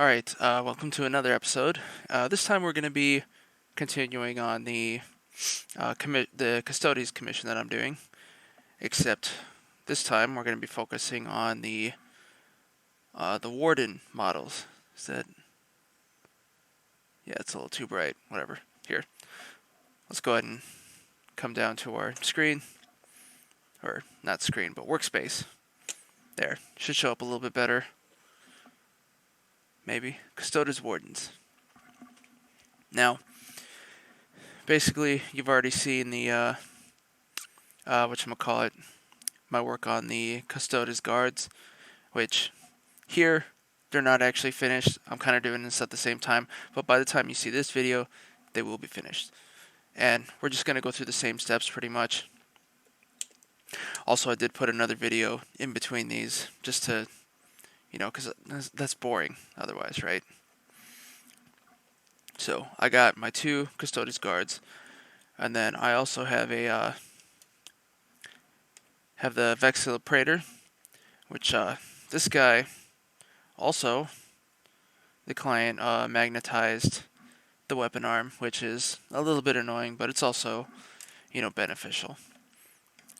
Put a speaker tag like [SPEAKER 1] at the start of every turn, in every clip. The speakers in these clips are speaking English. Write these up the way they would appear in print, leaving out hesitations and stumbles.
[SPEAKER 1] Alright, welcome to another episode. This time we're going to be continuing on the Custodes commission that I'm doing, except this time we're going to be focusing on the warden models. Is that... Yeah, it's a little too bright. Whatever. Here. Let's go ahead and come down to our screen. Or, not screen, but workspace. There. Should show up a little bit better. Maybe. Custodes Wardens. Now, basically, you've already seen the, whatchamacallit, my work on the Custodes guards, which, here, they're not actually finished. I'm kind of doing this at the same time, but by the time you see this video, they will be finished. And we're just going to go through the same steps pretty much. Also, I did put another video in between these, just to... You know, because that's boring otherwise, right? So, I got my two Custodes guards, and then I also have the Vexilla Praetor, which, this guy, also, the client magnetized the weapon arm, which is a little bit annoying, but it's also, you know, beneficial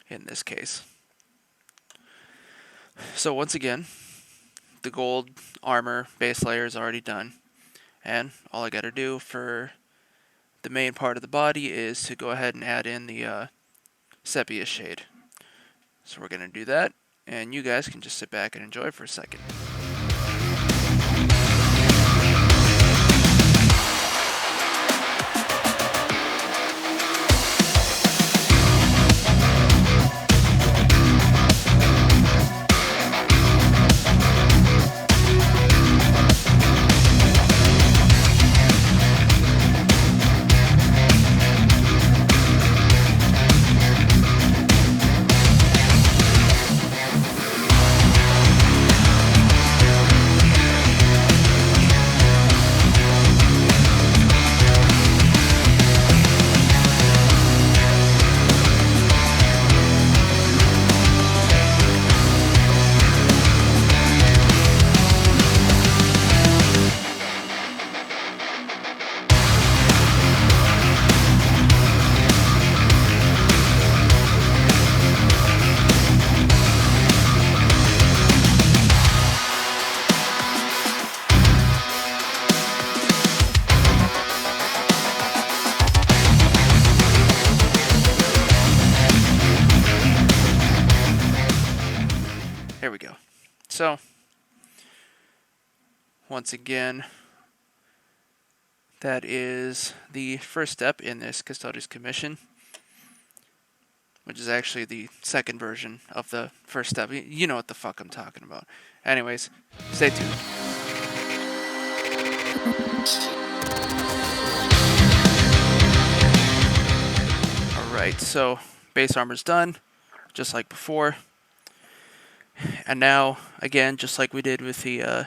[SPEAKER 1] in this case. So, once again, the gold armor base layer is already done, and all I gotta do for the main part of the body is to go ahead and add in the sepia shade. So we're gonna do that, and you guys can just sit back and enjoy for a second. There we go. So, once again, that is the first step in this Custodes commission, which is actually the second version of the first step. You know what the fuck I'm talking about. Anyways, stay tuned. Alright, so base armor's done, just like before. And now, again, just like we did with the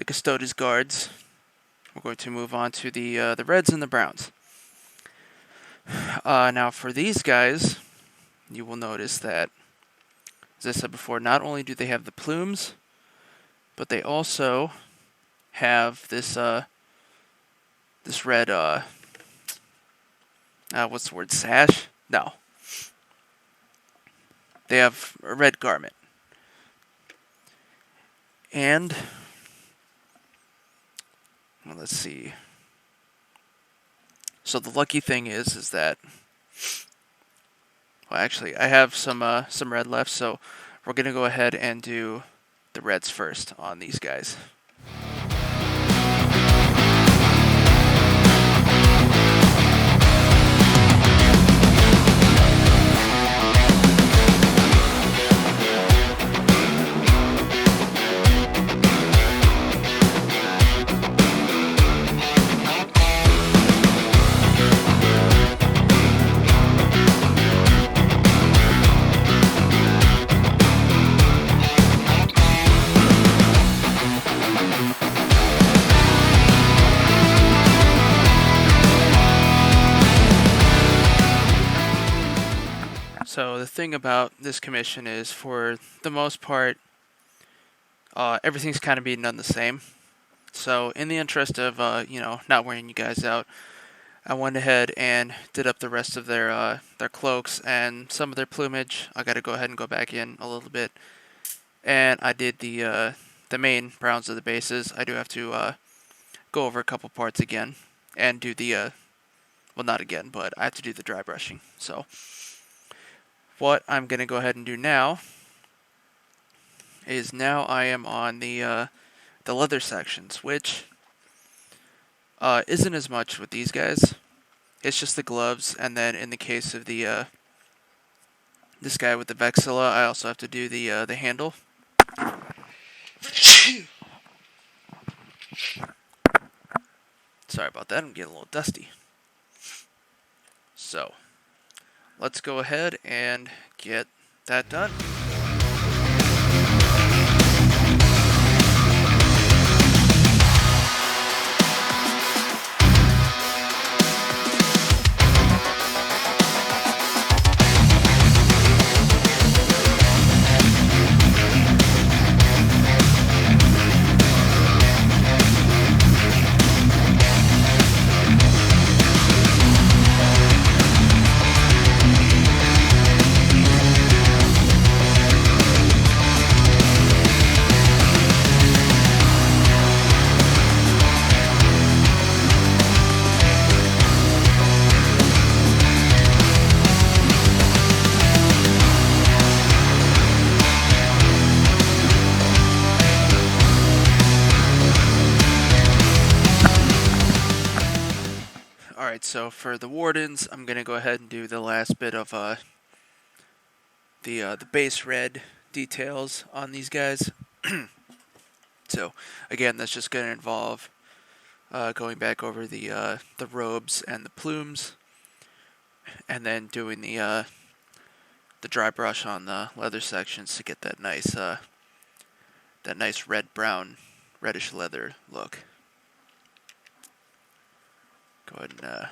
[SPEAKER 1] Custodes guards, we're going to move on to the reds and the browns. Now, for these guys, you will notice that, as I said before, not only do they have the plumes, but they also have this this red what's the word? Sash? No. They have a red garment. And, well, let's see. So the lucky thing is that, well, actually, I have some red left, so we're gonna go ahead and do the reds first on these guys. So the thing about this commission is, for the most part, everything's kind of being done the same. So in the interest of not wearing you guys out, I went ahead and did up the rest of their cloaks and some of their plumage. I got to go ahead and go back in a little bit, and I did the main browns of the bases. I do have to go over a couple parts again and do the well, not again, but I have to do the dry brushing. So what I'm gonna go ahead and do now is now I am on the leather sections, which isn't as much with these guys. It's just the gloves, and then in the case of the this guy with the vexilla, I also have to do the handle. Sorry about that, I'm getting a little dusty. So let's go ahead and get that done. Alright, so for the wardens, I'm going to go ahead and do the last bit of the base red details on these guys. So, again, that's just going to involve going back over the robes and the plumes, and then doing the dry brush on the leather sections to get that nice red-brown, reddish leather look. Go ahead and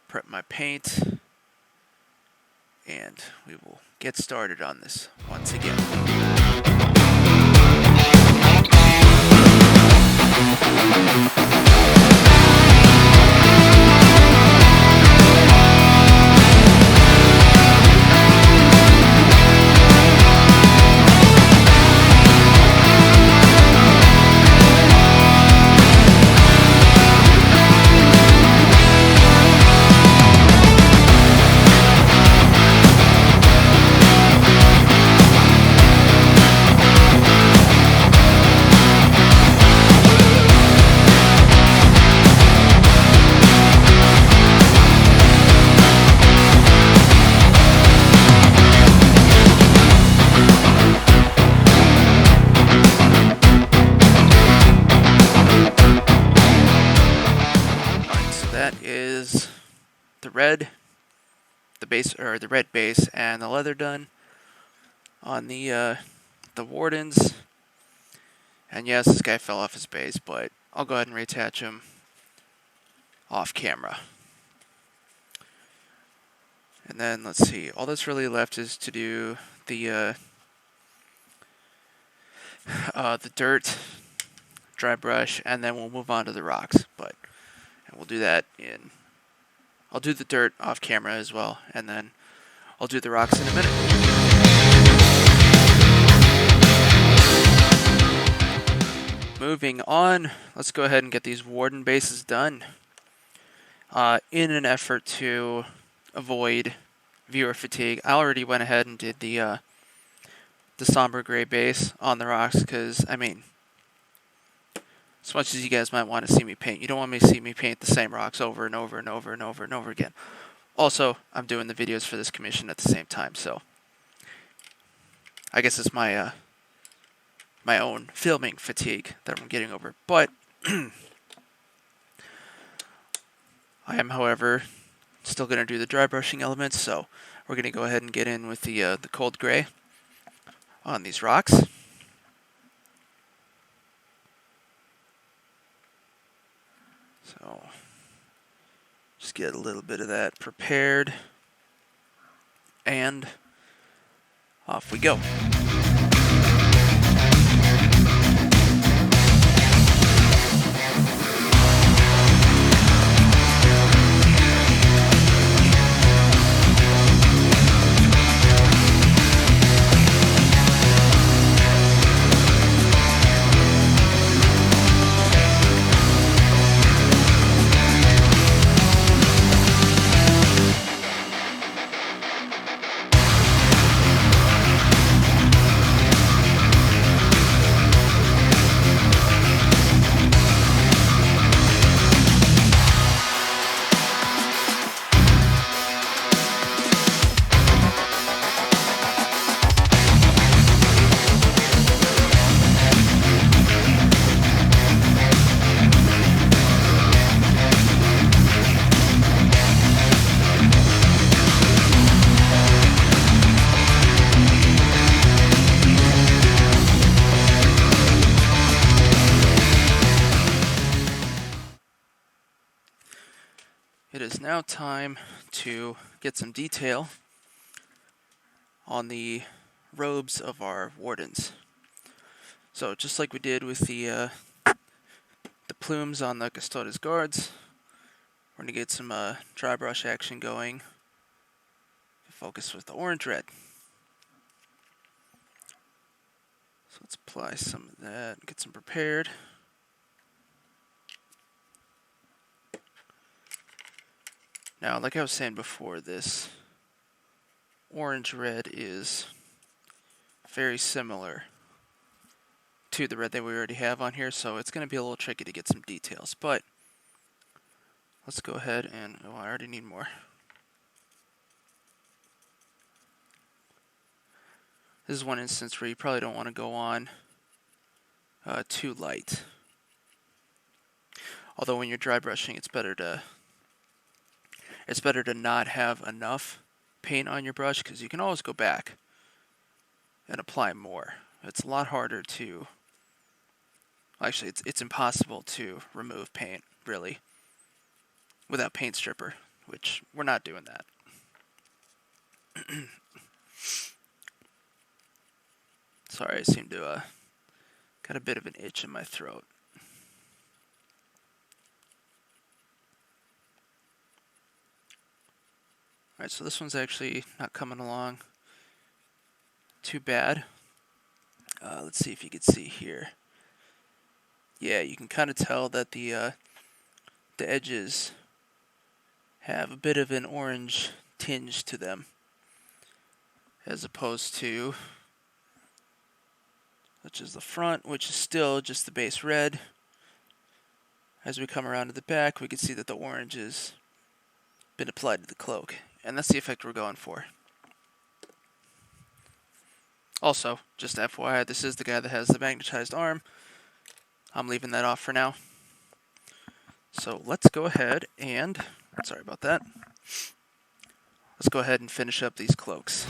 [SPEAKER 1] prep my paint, and we will get started on this once again. The red base and the leather done on the wardens. And yes, this guy fell off his base, but I'll go ahead and reattach him off camera. And then let's see, all that's really left is to do the dirt, dry brush, and then we'll move on to the rocks. And we'll do that in. I'll do the dirt off camera as well, and then I'll do the rocks in a minute. Moving on, let's go ahead and get these warden bases done. In an effort to avoid viewer fatigue, I already went ahead and did the somber gray base on the rocks, because, I mean, as much as you guys might want to see me paint, you don't want me to see me paint the same rocks over and over and over and over and over again. Also, I'm doing the videos for this commission at the same time, so I guess it's my my own filming fatigue that I'm getting over. But I am, however, still going to do the dry brushing elements, so we're going to go ahead and get in with the cold gray on these rocks. So just get a little bit of that prepared, and off we go. is now time to get some detail on the robes of our wardens. So just like we did with the plumes on the Custodes guards, we're going to get some dry brush action going. Focus with the orange red. So let's apply some of that and get some prepared. Now, like I was saying before, this orange red is very similar to the red that we already have on here, so it's going to be a little tricky to get some details. But let's go ahead and, oh, I already need more. This is one instance where you probably don't want to go on too light. Although when you're dry brushing, it's better to not have enough paint on your brush, because you can always go back and apply more. It's a lot harder to, actually it's impossible to remove paint, really, without paint stripper, which we're not doing that. Sorry, I seem to got a bit of an itch in my throat. Alright, so this one's actually not coming along too bad. Let's see if you can see here. Yeah, you can kind of tell that the edges have a bit of an orange tinge to them, as opposed to, which is the front, which is still just the base red. As we come around to the back, we can see that the orange has been applied to the cloak, and that's the effect we're going for. Also, just FYI, this is the guy that has the magnetized arm. I'm leaving that off for now. So let's go ahead and, sorry about that, let's go ahead and finish up these cloaks.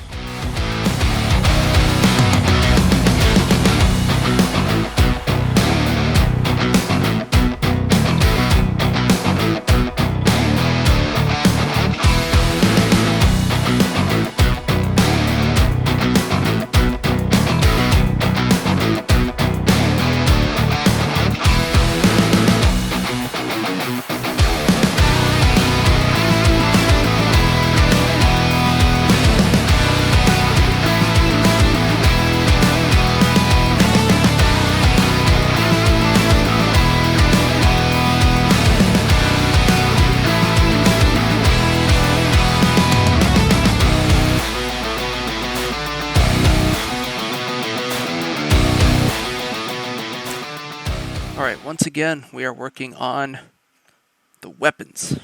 [SPEAKER 1] Alright, once again, we are working on the weapons.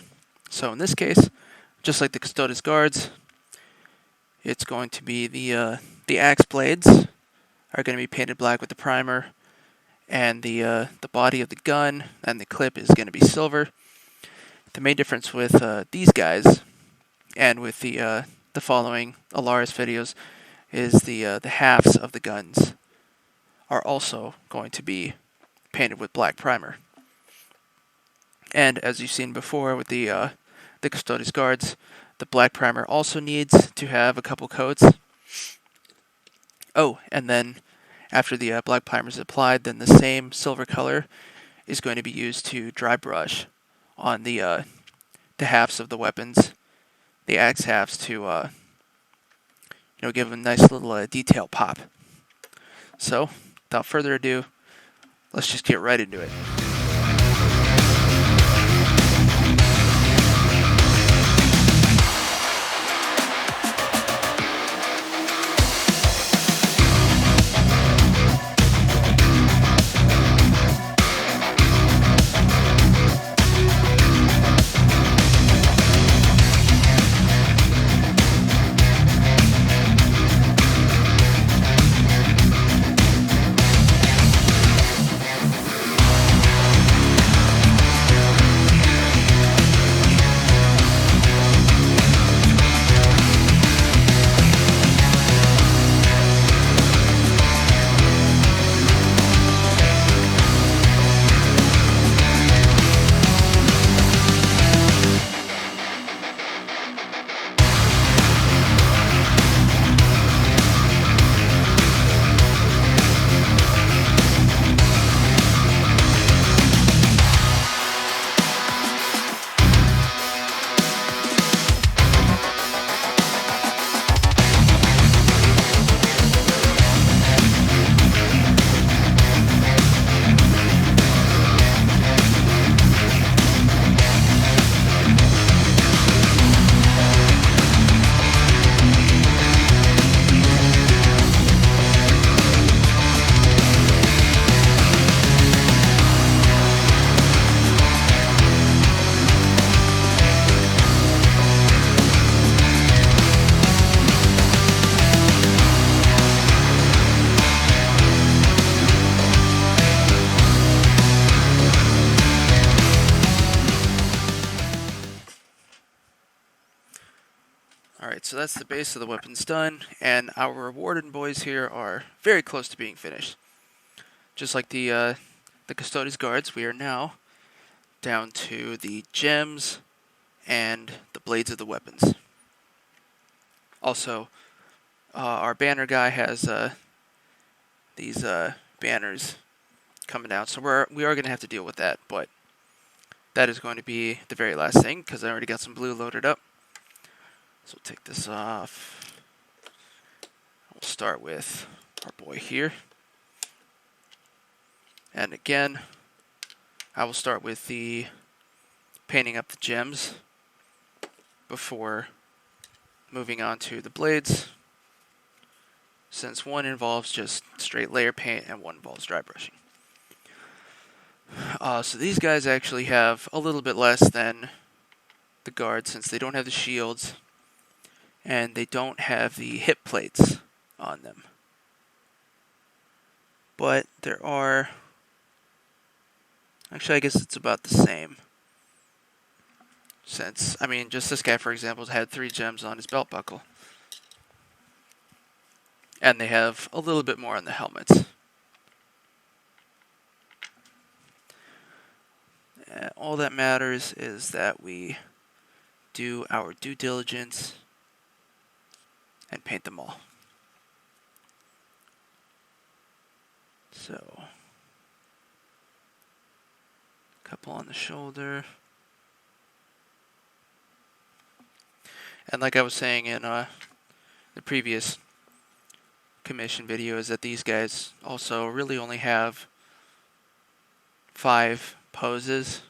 [SPEAKER 1] So in this case, just like the Custodes guards, it's going to be the axe blades are going to be painted black with the primer, and the body of the gun and the clip is going to be silver. The main difference with these guys and with the following Alaris videos is the halves of the guns are also going to be painted with black primer. And as you've seen before with the Custodes guards, the black primer also needs to have a couple coats. Oh, and then after the black primer is applied, then the same silver color is going to be used to dry brush on the halves of the weapons, the axe halves, to give a nice little detail pop. So, without further ado, let's just get right into it. Alright, so that's the base of the weapons done, and our warden boys here are very close to being finished. Just like the Custodes guards, we are now down to the gems and the blades of the weapons. Also, our banner guy has these banners coming down, so we are going to have to deal with that, but that is going to be the very last thing, because I already got some blue loaded up. So we'll take this off. We'll start with our boy here. And again, I will start with the painting up the gems before moving on to the blades, since one involves just straight layer paint and one involves dry brushing. So these guys actually have a little bit less than the guards, since they don't have the shields and they don't have the hip plates on them. But there are... Actually, I guess it's about the same. Since, I mean, just this guy, for example, had 3 gems on his belt buckle. And they have a little bit more on the helmets. All that matters is that we do our due diligence and paint them all. So, a couple on the shoulder. And like I was saying in the previous commission video, is that these guys also really only have 5 poses,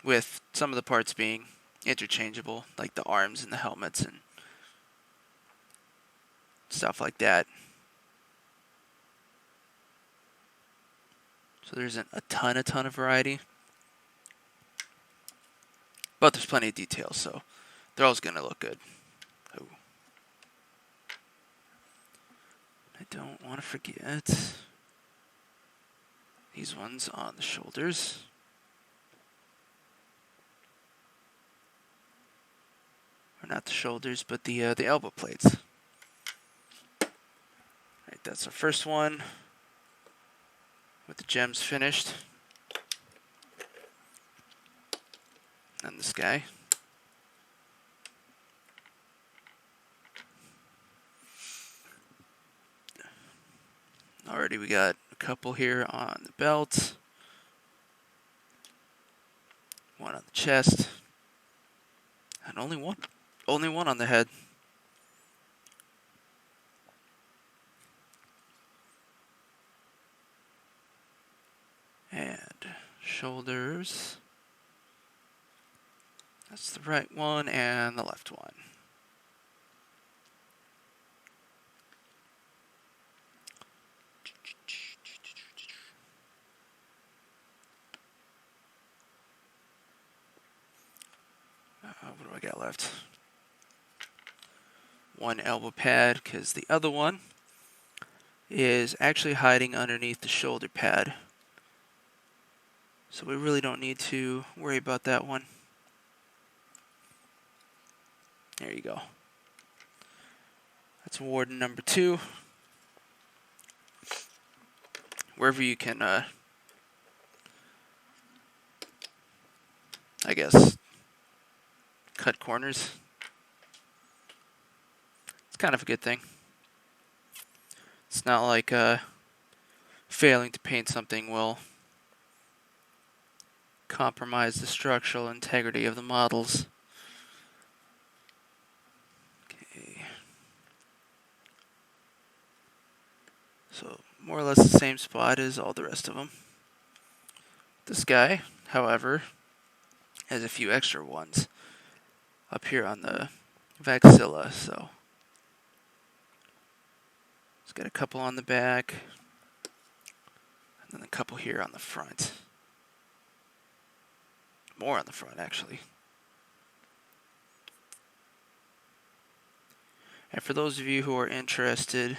[SPEAKER 1] with some of the parts being interchangeable, like the arms and the helmets and stuff like that. So there isn't a ton of variety, but there's plenty of details, so they're always going to look good. Oh. I don't want to forget these ones on the shoulders. Or not the shoulders, but the elbow plates. Right, that's our first one with the gems finished. And this guy. Already we got a couple here on the belt. One on the chest. And only one on the head. And shoulders. That's the right one and the left one. What do I got left? One elbow pad, because the other one is actually hiding underneath the shoulder pad. So we really don't need to worry about that one. There you go. That's warden number 2. Wherever you can, I guess, cut corners. It's kind of a good thing. It's not like failing to paint something will compromise the structural integrity of the models. Okay. So, more or less the same spot as all the rest of them. This guy, however, has a few extra ones up here on the Vaxilla, so he's got a couple on the back, and then a couple here on the front. More on the front, actually. And for those of you who are interested,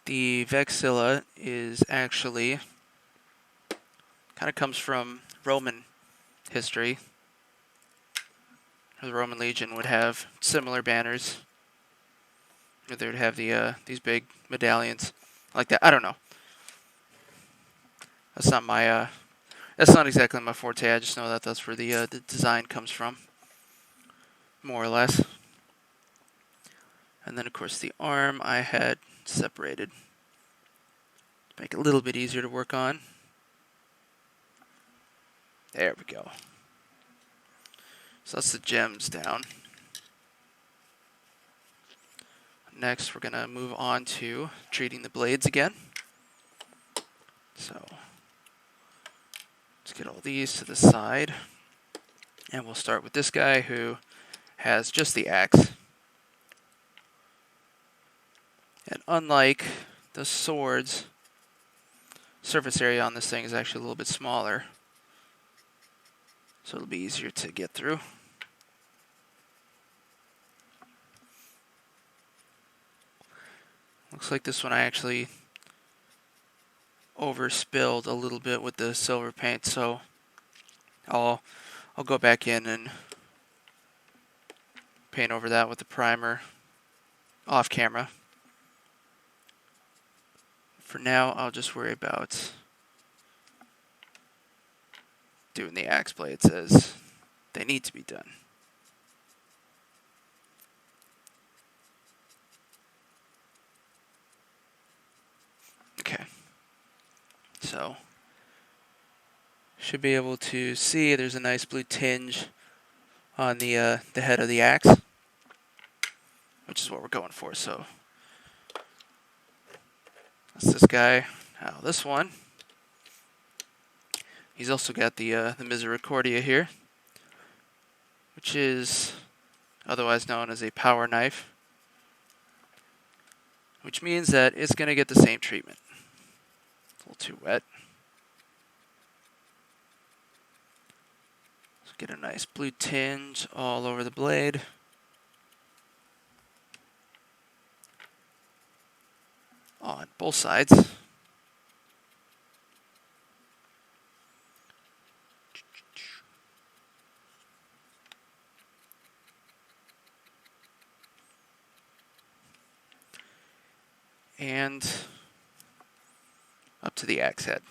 [SPEAKER 1] the Vaxilla is actually kind of comes from Roman history. the Roman Legion would have similar banners. Or they would have these big medallions like that. I don't know. That's not my that's not exactly my forte. I just know that that's where the design comes from, more or less. And then of course the arm I had separated to make it a little bit easier to work on. There we go. So that's the gems down. Next, we're going to move on to treating the blades again. So let's get all these to the side. And we'll start with this guy who has just the axe. And unlike the swords, surface area on this thing is actually a little bit smaller. So it'll be easier to get through. Looks like this one I actually overspilled a little bit with the silver paint, so I'll go back in and paint over that with the primer off camera. For now, I'll just worry about doing the axe blades as they need to be done. Okay. So, should be able to see there's a nice blue tinge on the head of the axe, which is what we're going for. So, that's this guy. Now this one, he's also got the Misericordia here, which is otherwise known as a power knife, which means that it's going to get the same treatment. It's a little too wet. Let's get a nice blue tinge all over the blade. On both sides. And up to the axe head.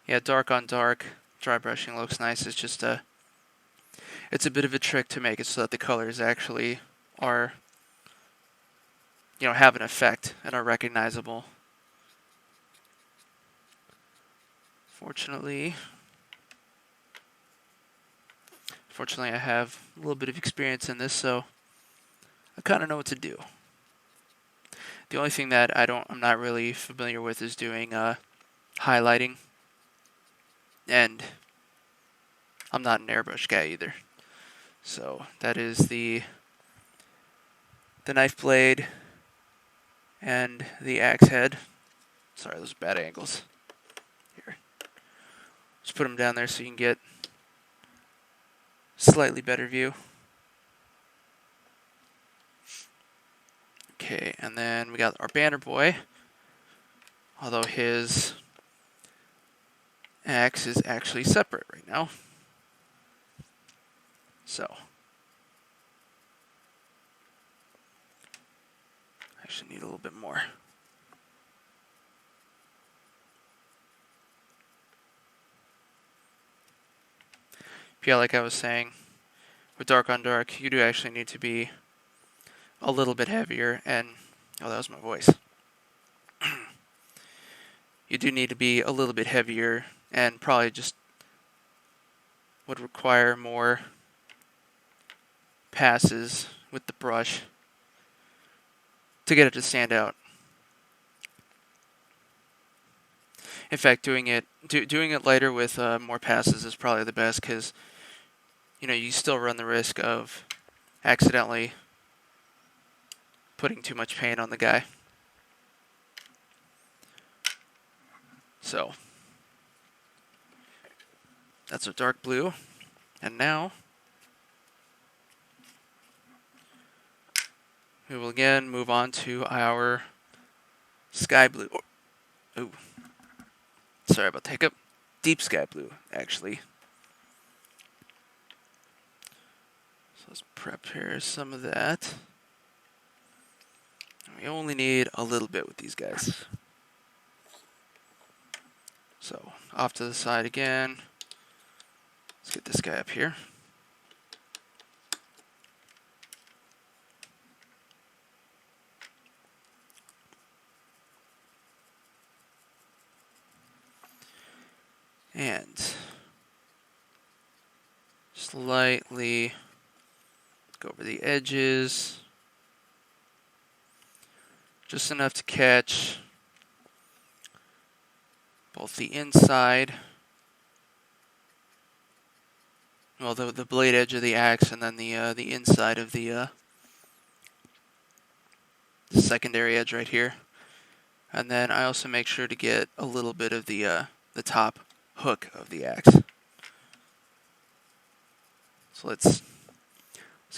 [SPEAKER 1] Yeah, dark on dark, dry brushing looks nice. It's just it's a bit of a trick to make it so that the colors actually are, have an effect and are recognizable. Fortunately, I have a little bit of experience in this, so I kind of know what to do. The only thing that I'm not really familiar with is doing highlighting, and I'm not an airbrush guy either. So that is the knife blade and the axe head. Sorry, those are bad angles. Here, just put them down there so you can get slightly better view. Okay, and then we got our banner boy, although his axe is actually separate right now. So, I actually need a little bit more. Yeah, like I was saying, with dark on dark, you do actually need to be a little bit heavier, and oh, that was my voice. You do need to be a little bit heavier, and probably just would require more passes with the brush to get it to stand out. In fact, doing it lighter with more passes is probably the best, because you still run the risk of accidentally putting too much paint on the guy. So that's a dark blue, and now We will again move on to our sky blue. Oh, sorry about the hiccup. Deep sky blue, actually. So let's prepare some of that. We only need a little bit with these guys. So off to the side again. Let's get this guy up here. And slightly go over the edges. Just enough to catch both the inside, well, the blade edge of the axe, and then the inside of the secondary edge right here. And then I also make sure to get a little bit of the top hook of the axe. So let's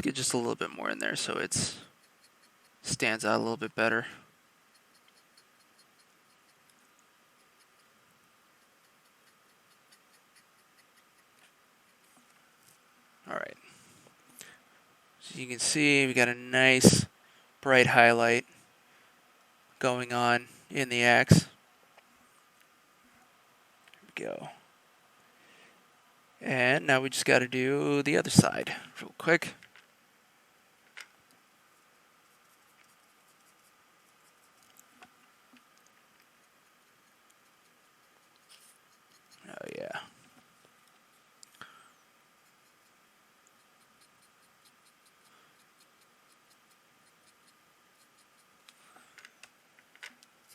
[SPEAKER 1] get just a little bit more in there so it stands out a little bit better. Alright. So you can see we got a nice bright highlight going on in the axe. There we go. And now we just got to do the other side real quick. Oh yeah.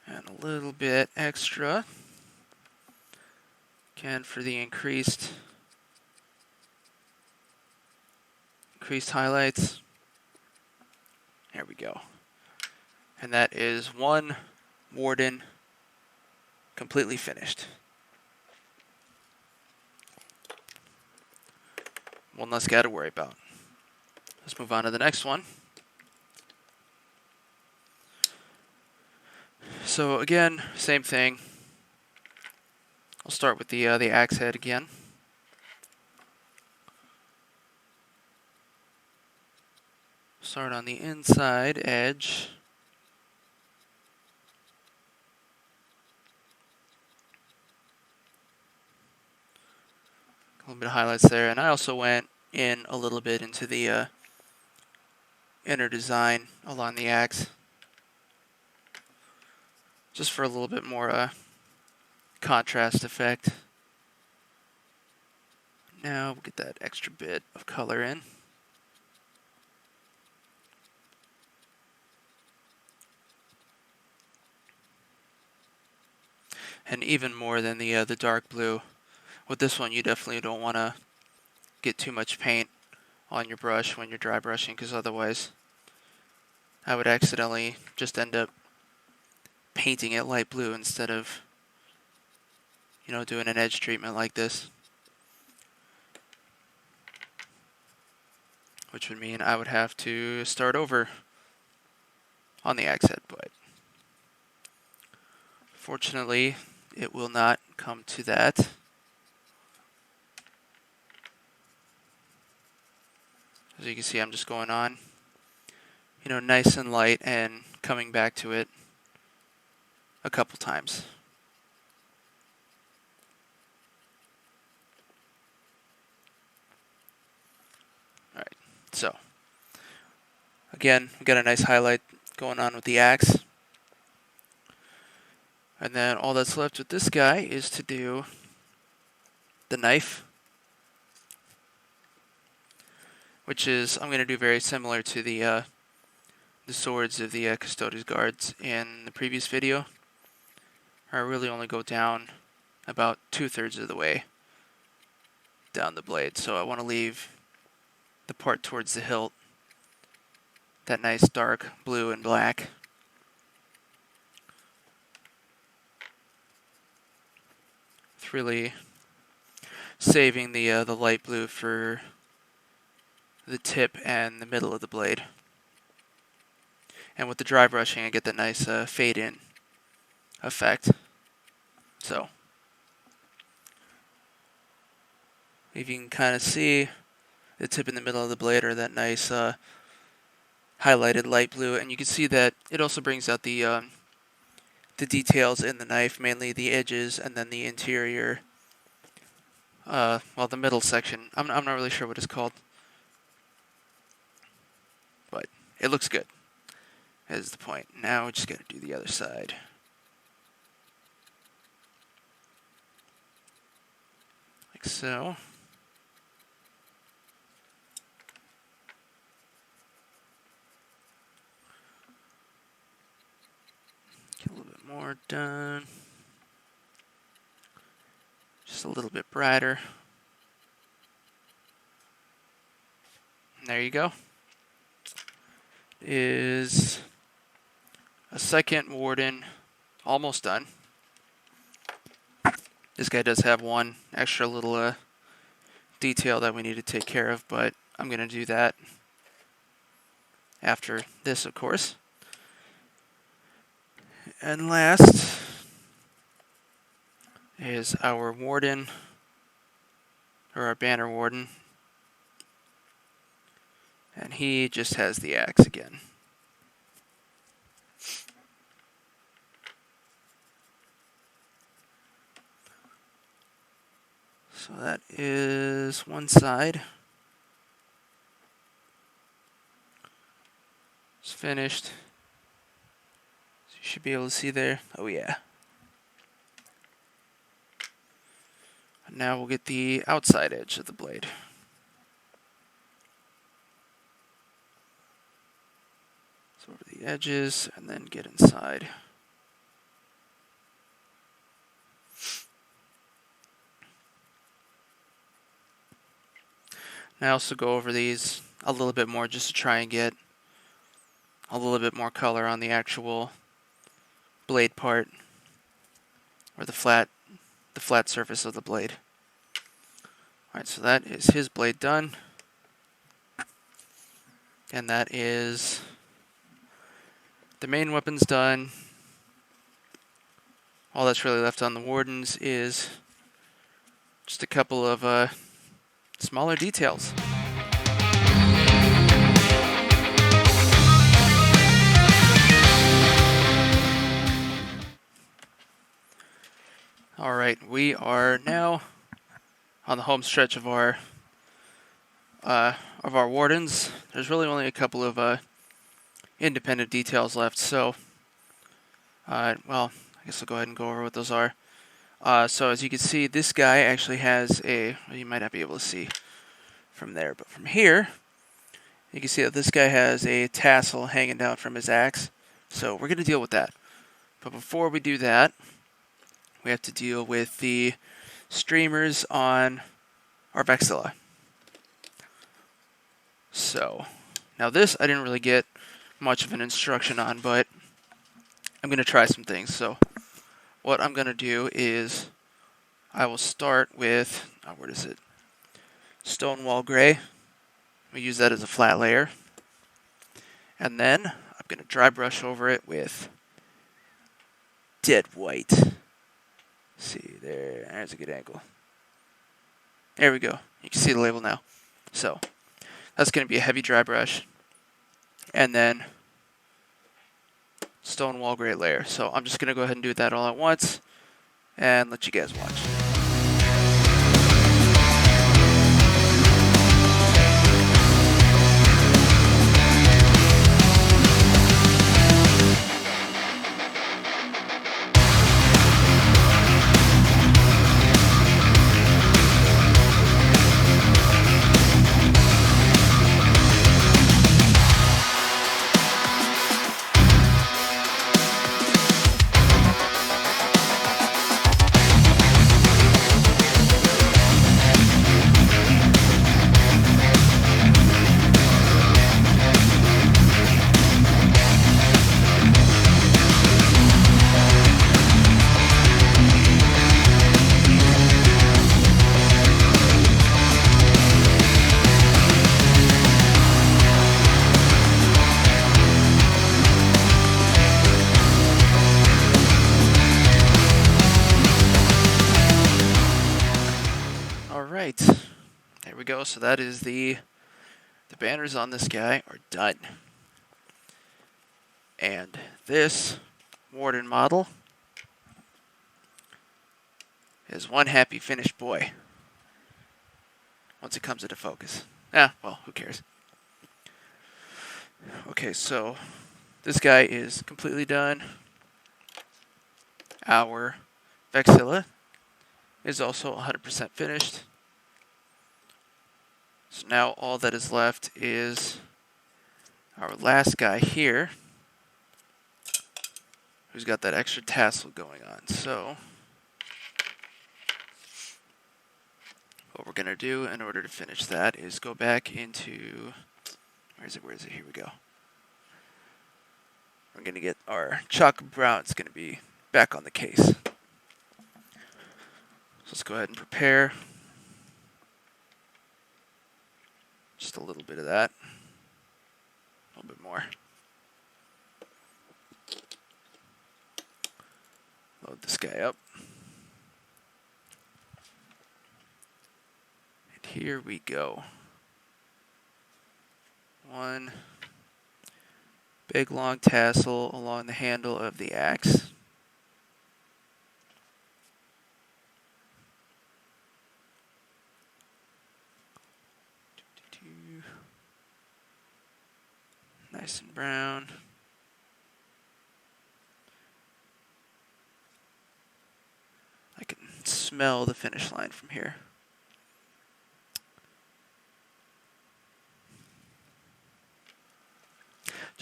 [SPEAKER 1] And a little bit extra. Again, for the increased highlights. There we go. And that is one warden completely finished. One less guy to worry about. Let's move on to the next one. So again, same thing. I'll start with the axe head again. Start on the inside edge. A little bit of highlights there, and I also went in a little bit into the inner design along the axe, just for a little bit more contrast effect. Now we'll get that extra bit of color in. And even more than the dark blue. With this one, you definitely don't want to get too much paint on your brush when you're dry brushing, because otherwise I would accidentally just end up painting it light blue instead of, you know, doing an edge treatment like this. Which would mean I would have to start over on the axe head, but fortunately it will not come to that. As you can see, I'm just going on, you know, nice and light and coming back to it a couple times. Alright, so again, we got a nice highlight going on with the axe. And then all that's left with this guy is to do the knife, which is, I'm going to do very similar to the swords of the Custodes guards in the previous video. I really only go down about 2/3 of the way down the blade, so I want to leave the part towards the hilt that nice dark blue and black. It's really saving the light blue for the tip and the middle of the blade. And with the dry brushing, I get the nice fade in effect. So if you can kind of see the tip in the middle of the blade, or that nice highlighted light blue, and you can see that it also brings out the details in the knife, mainly the edges and then the interior, well, the middle section. I'm not really sure what it's called, but it looks good. Is the point. Now we just got to do the other side. Like so. Get a little bit more done. Just a little bit brighter. And there you go. Is a second warden almost done. This guy does have one extra little detail that we need to take care of, but I'm going to do that after this, of course. And last is our warden, or our banner warden. And he just has the axe again. So that is one side. It's finished. So you should be able to see there. Oh yeah. And now we'll get the outside edge of the blade. So over the edges and then get inside. And I also go over these a little bit more just to try and get a little bit more color on the actual blade part, or the flat surface of the blade. Alright, so that is his blade done. And that is the main weapons done. All that's really left on the wardens is just a couple of smaller details. Alright, we are now on the home stretch of our wardens. There's really only a couple of independent details left, so well, I guess I'll go ahead and go over what those are. So as you can see, this guy actually has well, you might not be able to see from there, but from here, you can see that this guy has a tassel hanging down from his axe. So we're going to deal with that. But before we do that, we have to deal with the streamers on our vexilla. So now this I didn't really get much of an instruction on, but I'm going to try some things. So what I'm going to do is I will start with, where is it? Stonewall Gray. We use that as a flat layer. And then I'm going to dry brush over it with Dead White. See, there's a good angle. There we go. You can see the label now. So that's going to be a heavy dry brush. And then Stonewall Gray layer. So I'm just going to go ahead and do that all at once and let you guys watch. go. So that is the banners on this guy are done. And this warden model is one happy finished boy. Once it comes into focus. Well, who cares? Okay, so this guy is completely done. Our Vexilla is also 100% finished. So now all that is left is our last guy here, who's got that extra tassel going on. So what we're going to do in order to finish that is go back into, where is it, here we go. We're going to get our chocolate brown, it's going to be back on the case. So let's go ahead and prepare just a little bit of that, a little bit more. Load this guy up. And here we go. One big long tassel along the handle of the axe. Nice and brown. I can smell the finish line from here.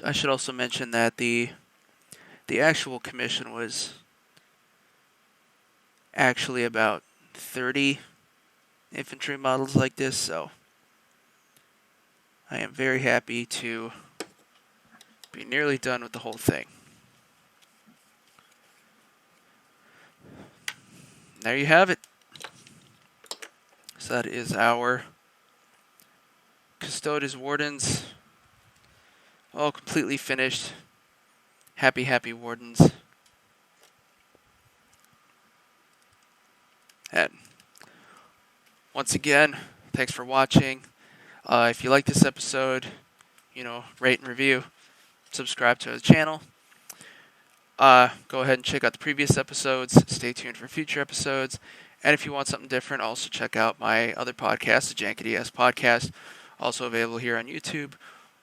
[SPEAKER 1] I should also mention that the actual commission was actually about 30 infantry models like this, so I am very happy to be nearly done with the whole thing. There you have it. So that is our Custodes Wardens, all completely finished. Happy, happy Wardens. And once again, thanks for watching. If you like this episode, rate and review, subscribe to the channel. Go ahead and check out the previous episodes. Stay tuned for future episodes. And if you want something different, also check out my other podcast, the Jankety Ass Podcast, also available here on YouTube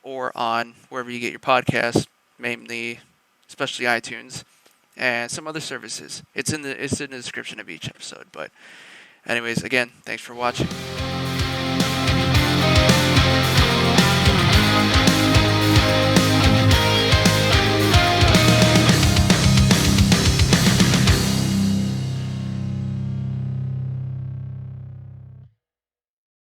[SPEAKER 1] or on wherever you get your podcasts, mainly, especially iTunes, and some other services. It's in the description of each episode. But anyways, again, thanks for watching.